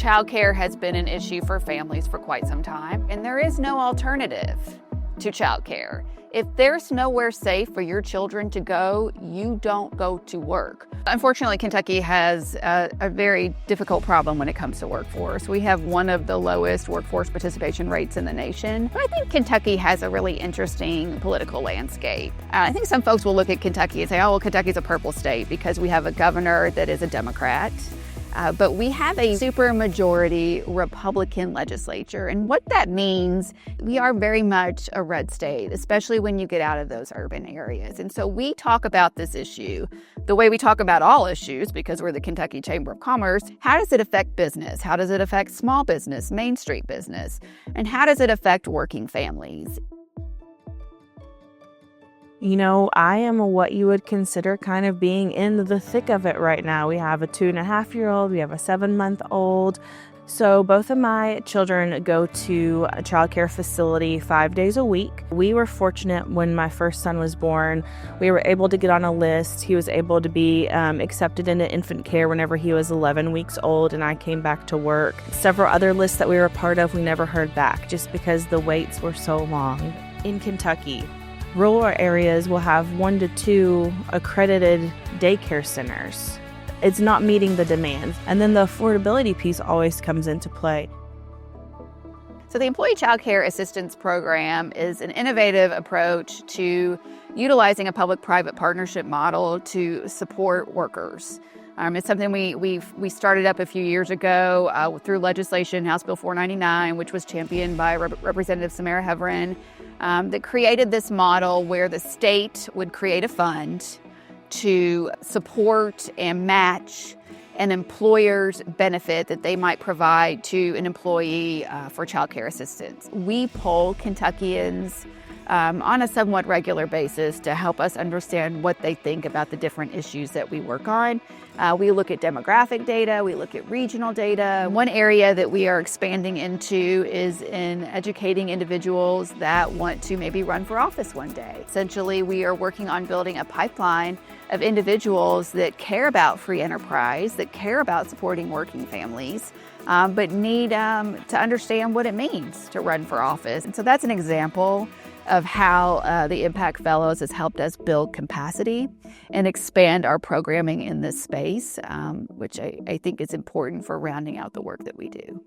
Childcare has been an issue for families for quite some time, and there is no alternative to childcare. If there's nowhere safe for your children to go, you don't go to work. Unfortunately, Kentucky has a very difficult problem when it comes to workforce. We have one of the lowest workforce participation rates in the nation. But I think Kentucky has a really interesting political landscape. I think some folks will look at Kentucky and say, oh, well, Kentucky's a purple state because we have a governor that is a Democrat. But we have a supermajority Republican legislature. And what that means, we are very much a red state, especially when you get out of those urban areas. And so we talk about this issue the way we talk about all issues, because we're the Kentucky Chamber of Commerce. How does it affect business? How does it affect small business, Main Street business? And how does it affect working families? You know, I am what you would consider kind of being in the thick of it right now. We have a 2.5-year-old, we have a 7-month-old. So both of my children go to a childcare facility 5 days a week. We were fortunate when my first son was born. We were able to get on a list. He was able to be accepted into infant care whenever he was 11 weeks old, and I came back to work. Several other lists that we were a part of, we never heard back just because the waits were so long. In Kentucky, rural areas will have 1 to 2 accredited daycare centers. It's not meeting the demand. And then the affordability piece always comes into play. So the Employee Child Care Assistance Program is an innovative approach to utilizing a public-private partnership model to support workers. It's something we started up a few years ago through legislation, House Bill 499, which was championed by Representative Samara Heverin, that created this model where the state would create a fund to support and match an employer's benefit that they might provide to an employee for child care assistance. We poll Kentuckians on a somewhat regular basis to help us understand what they think about the different issues that we work on. We look at demographic data, we look at regional data. One area that we are expanding into is in educating individuals that want to maybe run for office one day. Essentially, we are working on building a pipeline of individuals that care about free enterprise, that care about supporting working families, but need to understand what it means to run for office. And so that's an example of how the Impact Fellows has helped us build capacity and expand our programming in this space, which I think is important for rounding out the work that we do.